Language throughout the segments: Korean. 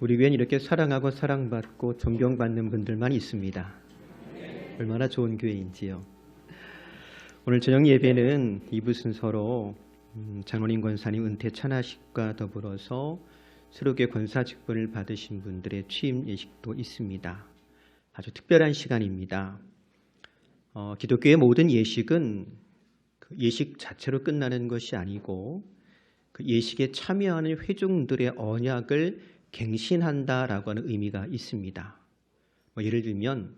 우리 교회는 이렇게 사랑하고 사랑받고 존경받는 분들만 있습니다. 얼마나 좋은 교회인지요. 오늘 저녁 예배는 2부 순서로 장로님 권사님 은퇴 찬하식과 더불어서 새롭게 권사 직분을 받으신 분들의 취임 예식도 있습니다. 아주 특별한 시간입니다. 기독교의 모든 예식은 그 예식 자체로 끝나는 것이 아니고 그 예식에 참여하는 회중들의 언약을 갱신한다라고 하는 의미가 있습니다. 예를 들면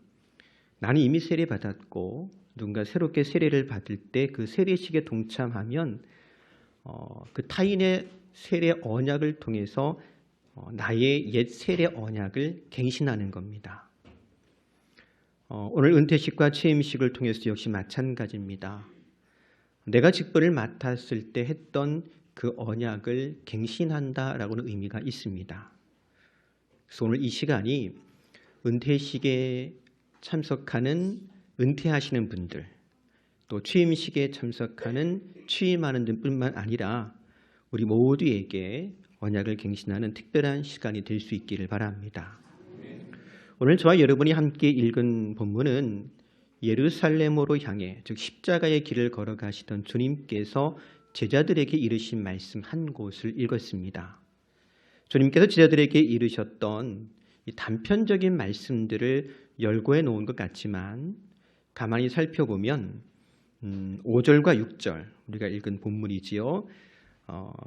나는 이미 세례 받았고 누군가 새롭게 세례를 받을 때 그 세례식에 동참하면 그 타인의 세례 언약을 통해서 나의 옛 세례 언약을 갱신하는 겁니다. 오늘 은퇴식과 취임식을 통해서 역시 마찬가지입니다. 내가 직분을 맡았을 때 했던 그 언약을 갱신한다라고는 의미가 있습니다. 그래서 오늘 이 시간이 은퇴식에 참석하는 은퇴하시는 분들, 또 취임식에 참석하는 취임하는 분뿐만 아니라 우리 모두에게 언약을 갱신하는 특별한 시간이 될 수 있기를 바랍니다. 오늘 저와 여러분이 함께 읽은 본문은 예루살렘으로 향해 즉 십자가의 길을 걸어가시던 주님께서 제자들에게 이르신 말씀 한 곳을 읽었습니다. 주님께서 제자들에게 이르셨던 이 단편적인 말씀들을 열거해 놓은 것 같지만 가만히 살펴보면 5절과 6절 우리가 읽은 본문이지요.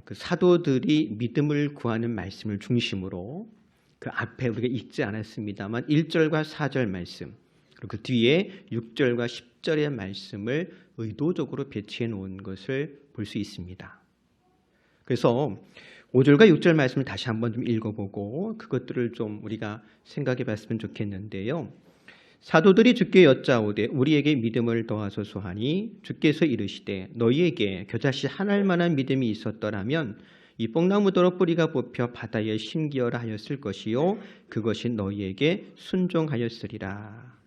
그 사도들이 믿음을 구하는 말씀을 중심으로 그 앞에 우리가 읽지 않았습니다만 1절과 4절 말씀 그리고 그 뒤에 6절과 10절의 말씀을 의도적으로 배치해 놓은 것을 볼 수 있습니다. 그래서 5절과 6절 말씀을 다시 한번 좀 읽어보고 그것들을 좀 우리가 생각해 봤으면 좋겠는데요. 사도들이 주께 여짜오되 우리에게 믿음을 더하소서 하니 주께서 이르시되 너희에게 겨자씨 하나일 만한 믿음이 있었더라면 이 뽕나무더러 뿌리가 뽑혀 바다에 심기어라 하였을 것이요 그것이 너희에게 순종하였으리라.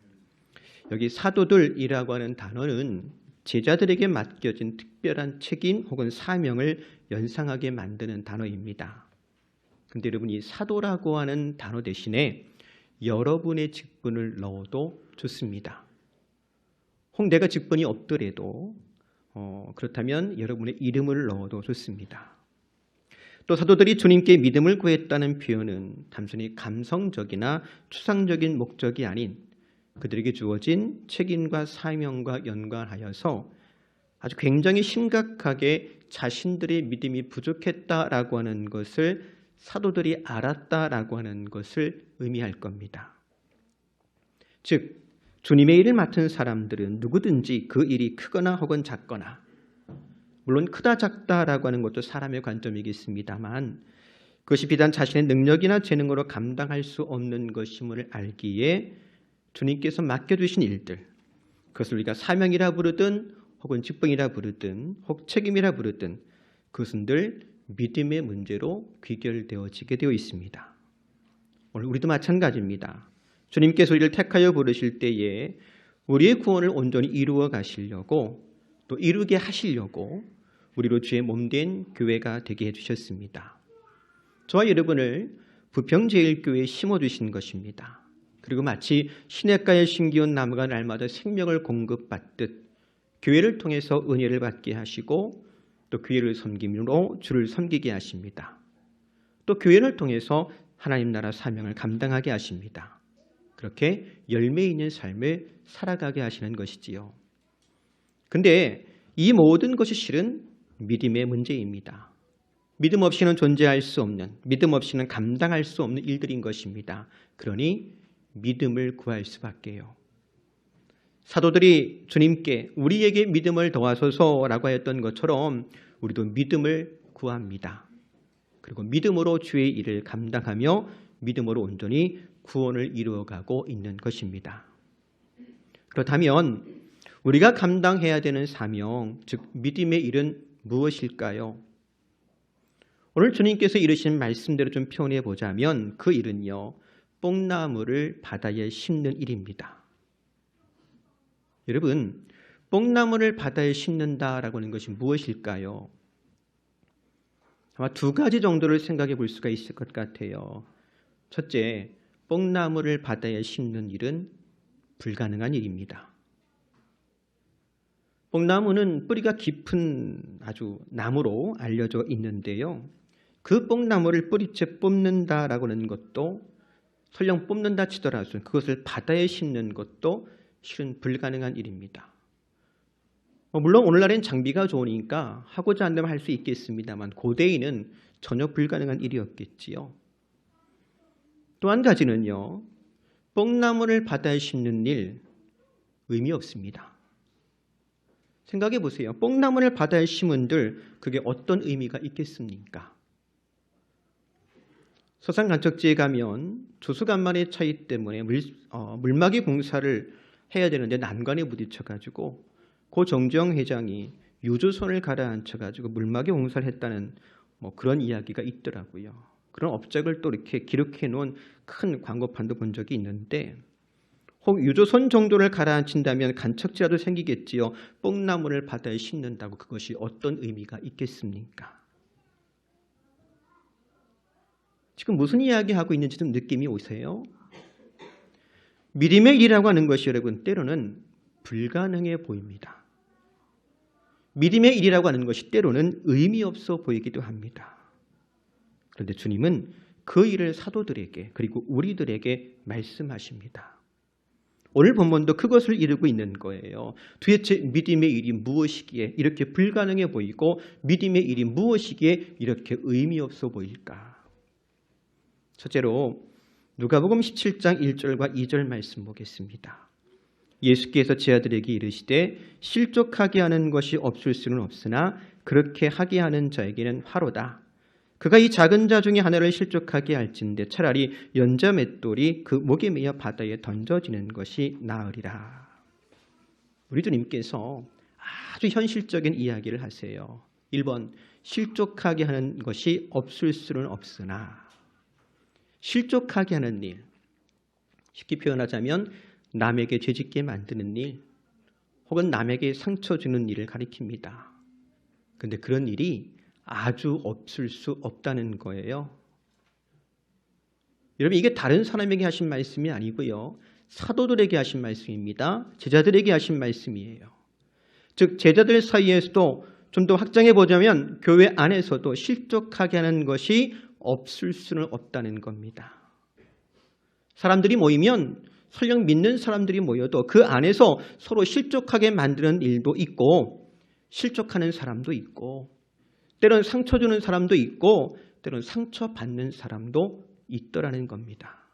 여기 사도들이라고 하는 단어는 제자들에게 맡겨진 특별한 책임 혹은 사명을 연상하게 만드는 단어입니다. 그런데 여러분 이 사도라고 하는 단어 대신에 여러분의 직분을 넣어도 좋습니다. 혹 내가 직분이 없더라도 그렇다면 여러분의 이름을 넣어도 좋습니다. 또 사도들이 주님께 믿음을 구했다는 표현은 단순히 감성적이나 추상적인 목적이 아닌 그들에게 주어진 책임과 사명과 연관하여서 아주 굉장히 심각하게 자신들의 믿음이 부족했다라고 하는 것을 사도들이 알았다라고 하는 것을 의미할 겁니다. 즉 주님의 일을 맡은 사람들은 누구든지 그 일이 크거나 혹은 작거나 물론 크다 작다라고 하는 것도 사람의 관점이겠습니다만 그것이 비단 자신의 능력이나 재능으로 감당할 수 없는 것임을 알기에 주님께서 맡겨주신 일들 그것을 우리가 사명이라 부르든 혹은 직분이라 부르든 혹 책임이라 부르든 그것은 늘 믿음의 문제로 귀결되어지게 되어 있습니다. 오늘 우리도 마찬가지입니다. 주님께서 우리를 택하여 부르실 때에 우리의 구원을 온전히 이루어 가시려고 또 이루게 하시려고 우리로 주의 몸된 교회가 되게 해주셨습니다. 저와 여러분을 부평제일교회에 심어주신 것입니다. 그리고 마치 시냇가에 심기운 나무가 날마다 생명을 공급받듯 교회를 통해서 은혜를 받게 하시고 또 교회를 섬김으로 주를 섬기게 하십니다. 또 교회를 통해서 하나님 나라 사명을 감당하게 하십니다. 그렇게 열매 있는 삶을 살아가게 하시는 것이지요. 근데 이 모든 것이 실은 믿음의 문제입니다. 믿음 없이는 존재할 수 없는, 믿음 없이는 감당할 수 없는 일들인 것입니다. 그러니 믿음을 구할 수밖에요. 사도들이 주님께 우리에게 믿음을 더하소서라고 했던 것처럼 우리도 믿음을 구합니다. 그리고 믿음으로 주의 일을 감당하며 믿음으로 온전히 구원을 이루어가고 있는 것입니다. 그렇다면 우리가 감당해야 되는 사명, 즉 믿음의 일은 무엇일까요? 오늘 주님께서 이르신 말씀대로 좀 표현해 보자면 그 일은요. 뽕나무를 바다에 심는 일입니다. 여러분, 뽕나무를 바다에 심는다라고 하는 것이 무엇일까요? 아마 두 가지 정도를 생각해 볼 수가 있을 것 같아요. 첫째, 뽕나무를 바다에 심는 일은 불가능한 일입니다. 뽕나무는 뿌리가 깊은 아주 나무로 알려져 있는데요. 그 뽕나무를 뿌리째 뽑는다라고 하는 것도, 설령 뽑는다 치더라도 그것을 바다에 심는 것도 실은 불가능한 일입니다. 물론 오늘날엔 장비가 좋으니까 하고자 한다면 할 수 있겠습니다만 고대에는 전혀 불가능한 일이었겠지요. 또 한 가지는요, 뽕나무를 바다에 심는 일 의미 없습니다. 생각해 보세요. 뽕나무를 바다에 심은들 그게 어떤 의미가 있겠습니까? 서산 간척지에 가면 조수간만의 차이 때문에 물막이 공사를 해야 되는데 난관에 부딪혀가지고 고 정주영 회장이 유조선을 가라앉혀가지고 물막이 공사를 했다는 그런 이야기가 있더라고요. 그런 업적을 또 이렇게 기록해 놓은 큰 광고판도 본 적이 있는데, 혹 유조선 정도를 가라앉힌다면 간척지라도 생기겠지요. 뽕나무를 바다에 심는다고 그것이 어떤 의미가 있겠습니까? 지금 무슨 이야기하고 있는지 좀 느낌이 오세요? 믿음의 일이라고 하는 것이 여러분 때로는 불가능해 보입니다. 믿음의 일이라고 하는 것이 때로는 의미 없어 보이기도 합니다. 그런데 주님은 그 일을 사도들에게 그리고 우리들에게 말씀하십니다. 오늘 본문도 그것을 이루고 있는 거예요. 도대체 믿음의 일이 무엇이기에 이렇게 불가능해 보이고 믿음의 일이 무엇이기에 이렇게 의미 없어 보일까? 첫째로 누가복음 17장 1절과 2절 말씀 보겠습니다. 예수께서 제 아들에게 이르시되 실족하게 하는 것이 없을 수는 없으나 그렇게 하게 하는 자에게는 화로다. 그가 이 작은 자 중에 하나를 실족하게 할진대 차라리 연자 맷돌이 그 목에 매어 바다에 던져지는 것이 나으리라. 우리 주님께서 아주 현실적인 이야기를 하세요. 1번, 실족하게 하는 것이 없을 수는 없으나, 실족하게 하는 일, 쉽게 표현하자면 남에게 죄짓게 만드는 일 혹은 남에게 상처 주는 일을 가리킵니다. 그런데 그런 일이 아주 없을 수 없다는 거예요. 여러분, 이게 다른 사람에게 하신 말씀이 아니고요, 사도들에게 하신 말씀입니다. 제자들에게 하신 말씀이에요. 즉 제자들 사이에서도 좀 더 확장해 보자면 교회 안에서도 실족하게 하는 것이 없을 수는 없다는 겁니다. 사람들이 모이면 설령 믿는 사람들이 모여도 그 안에서 서로 실족하게 만드는 일도 있고 실족하는 사람도 있고 때로는 상처 주는 사람도 있고 때로는 상처받는 사람도 있더라는 겁니다.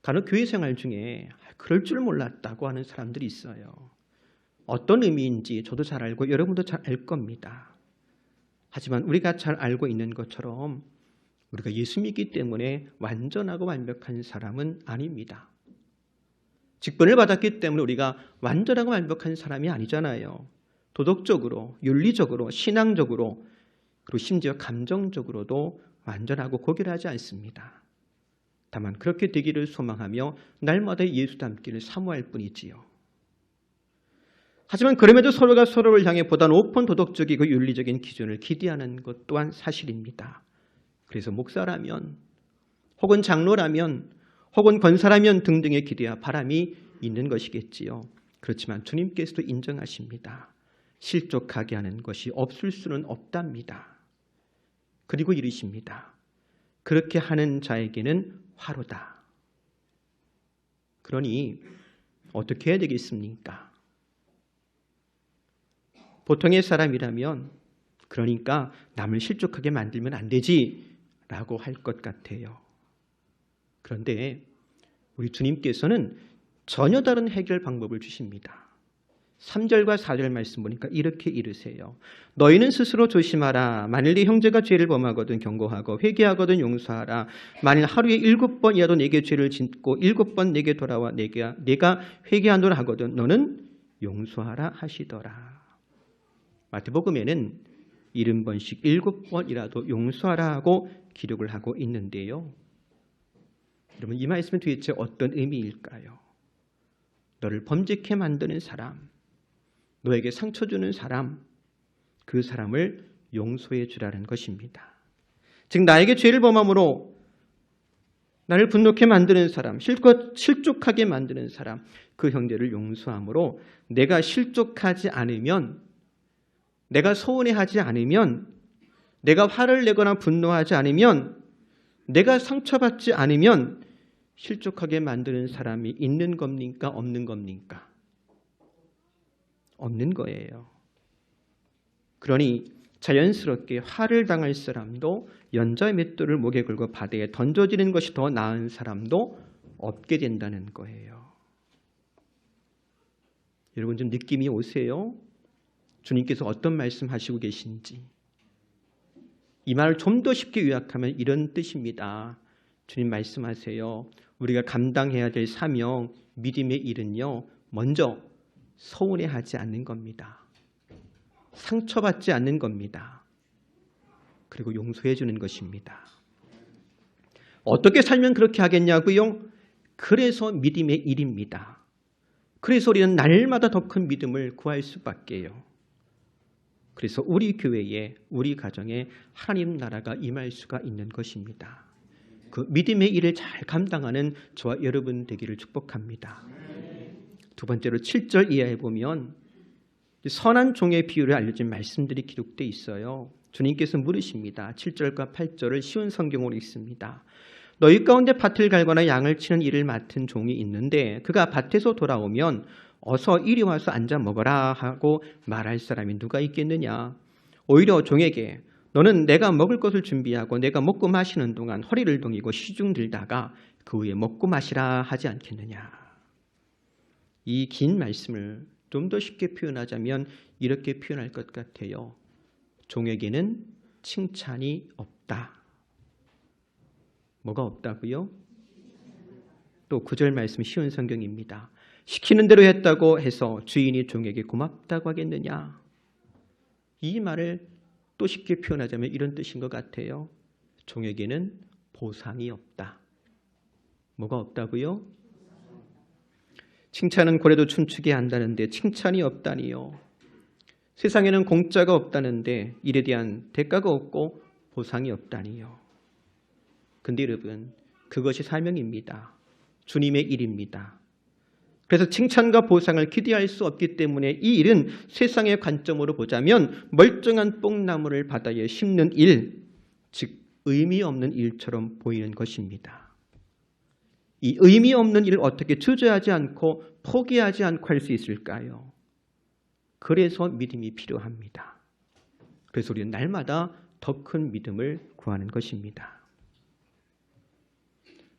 간혹 교회 생활 중에 그럴 줄 몰랐다고 하는 사람들이 있어요. 어떤 의미인지 저도 잘 알고 여러분도 잘 알 겁니다. 하지만 우리가 잘 알고 있는 것처럼 우리가 예수 믿기 때문에 완전하고 완벽한 사람은 아닙니다. 직분을 받았기 때문에 우리가 완전하고 완벽한 사람이 아니잖아요. 도덕적으로, 윤리적으로, 신앙적으로, 그리고 심지어 감정적으로도 완전하고 고결하지 않습니다. 다만 그렇게 되기를 소망하며 날마다 예수 닮기를 사모할 뿐이지요. 하지만 그럼에도 서로가 서로를 향해 보다 높은 도덕적이고 윤리적인 기준을 기대하는 것 또한 사실입니다. 그래서 목사라면 혹은 장로라면 혹은 권사라면 등등의 기대와 바람이 있는 것이겠지요. 그렇지만 주님께서도 인정하십니다. 실족하게 하는 것이 없을 수는 없답니다. 그리고 이르십니다. 그렇게 하는 자에게는 화로다. 그러니 어떻게 해야 되겠습니까? 보통의 사람이라면 그러니까 남을 실족하게 만들면 안 되지 라고 할 것 같아요. 그런데 우리 주님께서는 전혀 다른 해결 방법을 주십니다. 3절과 4절 말씀 보니까 이렇게 이르세요. 너희는 스스로 조심하라. 만일 네 형제가 죄를 범하거든 경고하고 회개하거든 용서하라. 만일 하루에 7번이라도 내게 죄를 짓고 7번 내게 돌아와 내가 회개하노라 하거든 너는 용서하라 하시더라. 마태복음에는 70번씩 7번이라도 용서하라 하고 기록을 하고 있는데요. 여러분, 이 말씀은 도대체 어떤 의미일까요? 너를 범죄케 만드는 사람, 너에게 상처 주는 사람, 그 사람을 용서해 주라는 것입니다. 즉 나에게 죄를 범함으로 나를 분노케 만드는 사람, 실족하게 만드는 사람, 그 형제를 용서함으로 내가 실족하지 않으면, 내가 서운해하지 않으면, 내가 화를 내거나 분노하지 않으면, 내가 상처받지 않으면 실족하게 만드는 사람이 있는 겁니까? 없는 겁니까? 없는 거예요. 그러니 자연스럽게 화를 당할 사람도 연자의 맷돌을 목에 걸고 바다에 던져지는 것이 더 나은 사람도 없게 된다는 거예요. 여러분 좀 느낌이 오세요? 주님께서 어떤 말씀하시고 계신지. 이 말을 좀 더 쉽게 요약하면 이런 뜻입니다. 주님 말씀하세요. 우리가 감당해야 될 사명, 믿음의 일은요, 먼저 서운해하지 않는 겁니다. 상처받지 않는 겁니다. 그리고 용서해 주는 것입니다. 어떻게 살면 그렇게 하겠냐고요? 그래서 믿음의 일입니다. 그래서 우리는 날마다 더 큰 믿음을 구할 수밖에요. 그래서 우리 교회에, 우리 가정에 하나님 나라가 임할 수가 있는 것입니다. 그 믿음의 일을 잘 감당하는 저와 여러분 되기를 축복합니다. 두 번째로 7절 이하에 보면 선한 종의 비유를 알려준 말씀들이 기록되어 있어요. 주님께서 물으십니다. 7절과 8절을 쉬운 성경으로 읽습니다. 너희 가운데 밭을 갈거나 양을 치는 일을 맡은 종이 있는데 그가 밭에서 돌아오면 어서 이리 와서 앉아 먹어라 하고 말할 사람이 누가 있겠느냐. 오히려 종에게 너는 내가 먹을 것을 준비하고 내가 먹고 마시는 동안 허리를 동이고 시중 들다가 그 후에 먹고 마시라 하지 않겠느냐. 이 긴 말씀을 좀 더 쉽게 표현하자면 이렇게 표현할 것 같아요. 종에게는 칭찬이 없다. 뭐가 없다고요? 또 9절 말씀 쉬운 성경입니다. 시키는 대로 했다고 해서 주인이 종에게 고맙다고 하겠느냐. 이 말을 또 쉽게 표현하자면 이런 뜻인 것 같아요. 종에게는 보상이 없다. 뭐가 없다고요? 칭찬은 고래도 춤추게 한다는데 칭찬이 없다니요. 세상에는 공짜가 없다는데 일에 대한 대가가 없고 보상이 없다니요. 근데 여러분, 그것이 사명입니다. 주님의 일입니다. 그래서 칭찬과 보상을 기대할 수 없기 때문에 이 일은 세상의 관점으로 보자면 멀쩡한 뽕나무를 바다에 심는 일, 즉 의미 없는 일처럼 보이는 것입니다. 이 의미 없는 일을 어떻게 주저하지 않고 포기하지 않고 할 수 있을까요? 그래서 믿음이 필요합니다. 그래서 우리는 날마다 더 큰 믿음을 구하는 것입니다.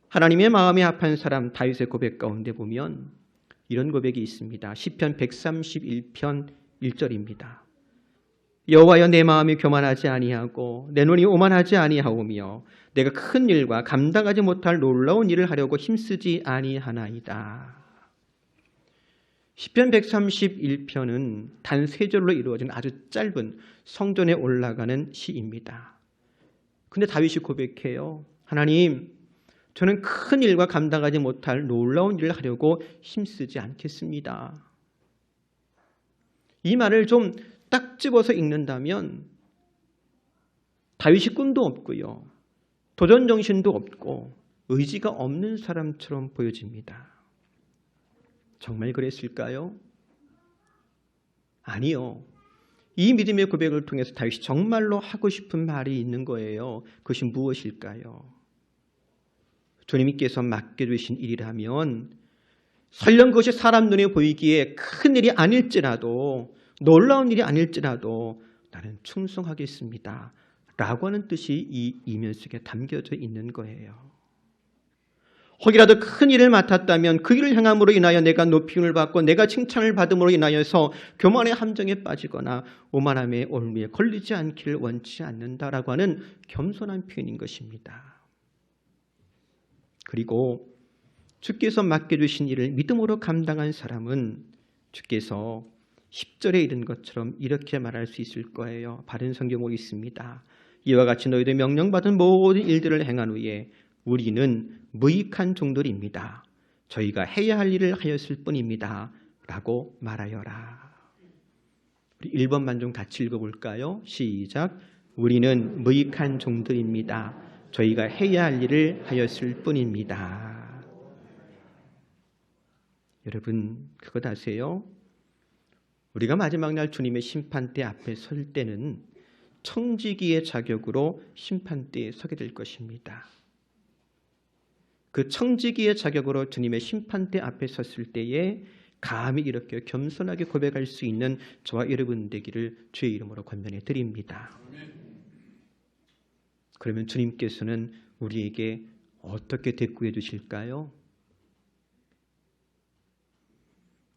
하나님의 마음에 합한 사람 다윗의 고백 가운데 보면 이런 고백이 있습니다. 시편 131편 1절입니다. 여호와여 내 마음이 교만하지 아니하고 내 눈이 오만하지 아니하오며 내가 큰 일과 감당하지 못할 놀라운 일을 하려고 힘쓰지 아니하나이다. 시편 131편은 단 3절로 이루어진 아주 짧은 성전에 올라가는 시입니다. 근데 다윗이 고백해요. 하나님, 저는 큰 일과 감당하지 못할 놀라운 일을 하려고 힘쓰지 않겠습니다. 이 말을 좀 딱 집어서 읽는다면 다윗이 꿈도 없고요. 도전 정신도 없고 의지가 없는 사람처럼 보여집니다. 정말 그랬을까요? 아니요. 이 믿음의 고백을 통해서 다윗이 정말로 하고 싶은 말이 있는 거예요. 그것이 무엇일까요? 주님께서 맡겨주신 일이라면 설령 그것이 사람 눈에 보이기에 큰 일이 아닐지라도 놀라운 일이 아닐지라도 나는 충성하겠습니다. 라고 하는 뜻이 이 이면 속에 담겨져 있는 거예요. 혹이라도 큰 일을 맡았다면 그 일을 향함으로 인하여 내가 높임을 받고 내가 칭찬을 받음으로 인하여서 교만의 함정에 빠지거나 오만함의 올무에 걸리지 않기를 원치 않는다라고 하는 겸손한 표현인 것입니다. 그리고 주께서 맡겨주신 일을 믿음으로 감당한 사람은 주께서 10절에 이른 것처럼 이렇게 말할 수 있을 거예요. 바른 성경으로 있습니다. 이와 같이 너희들 명령받은 모든 일들을 행한 후에 우리는 무익한 종들입니다. 저희가 해야 할 일을 하였을 뿐입니다. 라고 말하여라. 우리 1번만 좀 같이 읽어볼까요? 시작. 우리는 무익한 종들입니다. 저희가 해야 할 일을 하였을 뿐입니다. 여러분, 그것 아세요? 우리가 마지막 날 주님의 심판대 앞에 설 때는 청지기의 자격으로 심판대에 서게 될 것입니다. 그 청지기의 자격으로 주님의 심판대 앞에 섰을 때에 감히 이렇게 겸손하게 고백할 수 있는 저와 여러분 되기를 주의 이름으로 권면해 드립니다. 그러면 주님께서는 우리에게 어떻게 대꾸해 주실까요?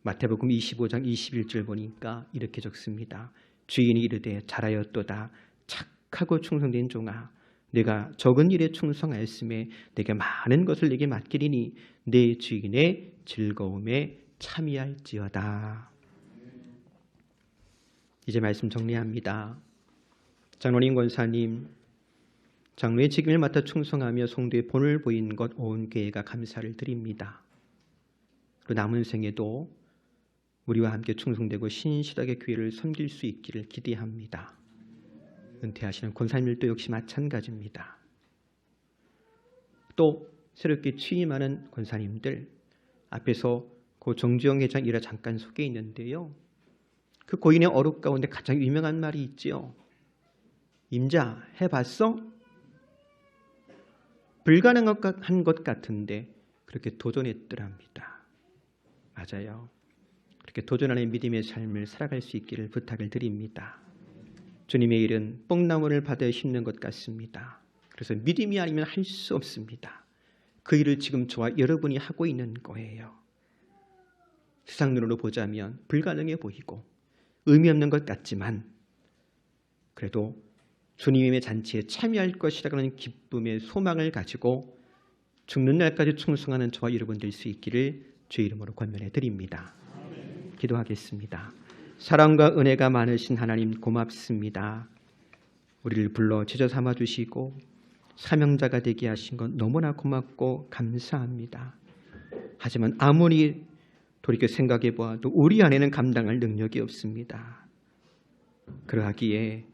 마태복음 25장 21절 보니까 이렇게 적습니다. 주인이 이르되 잘하였도다. 착하고 충성된 종아, 내가 적은 일에 충성하였음에 내게 많은 것을 내게 맡기리니 내 주인의 즐거움에 참여할지어다. 이제 말씀 정리합니다. 장로님, 권사님, 장로의 직임을 맡아 충성하며 성도의 본을 보인 것 온 교회가 감사를 드립니다. 그리고 남은 생에도 우리와 함께 충성되고 신실하게 교회를 섬길 수 있기를 기대합니다. 은퇴하시는 권사님들도 역시 마찬가지입니다. 또 새롭게 취임하는 권사님들 앞에서 고 정주영 회장 일화 잠깐 소개해 있는데요. 그 고인의 어록 가운데 가장 유명한 말이 있지요. 임자, 해봤어? 불가능한 것 같은데 그렇게 도전했더랍니다. 맞아요. 그렇게 도전하는 믿음의 삶을 살아갈 수 있기를 부탁을 드립니다. 주님의 일은 뽕나무를 바다에 심는 것 같습니다. 그래서 믿음이 아니면 할 수 없습니다. 그 일을 지금 저와 여러분이 하고 있는 거예요. 세상 눈으로 보자면 불가능해 보이고 의미 없는 것 같지만 그래도 주님의 잔치에 참여할 것이라고 하는 기쁨의 소망을 가지고 죽는 날까지 충성하는 저와 여러분 될 수 있기를 주의 이름으로 권면해 드립니다. 기도하겠습니다. 사랑과 은혜가 많으신 하나님 고맙습니다. 우리를 불러 제자 삼아 주시고 사명자가 되게 하신 것 너무나 고맙고 감사합니다. 하지만 아무리 돌이켜 생각해 보아도 우리 안에는 감당할 능력이 없습니다. 그러하기에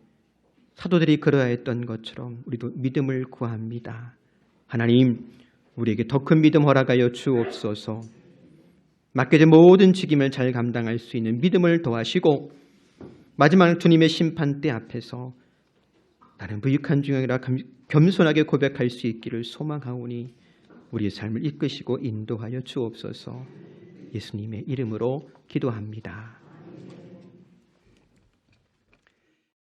사도들이 그러했던 것처럼 우리도 믿음을 구합니다. 하나님, 우리에게 더 큰 믿음 허락하여 주옵소서. 맡겨진 모든 직임을 잘 감당할 수 있는 믿음을 더하시고 마지막 주님의 심판대 앞에서 나는 부익한 중형이라 겸손하게 고백할 수 있기를 소망하오니 우리의 삶을 이끄시고 인도하여 주옵소서. 예수님의 이름으로 기도합니다.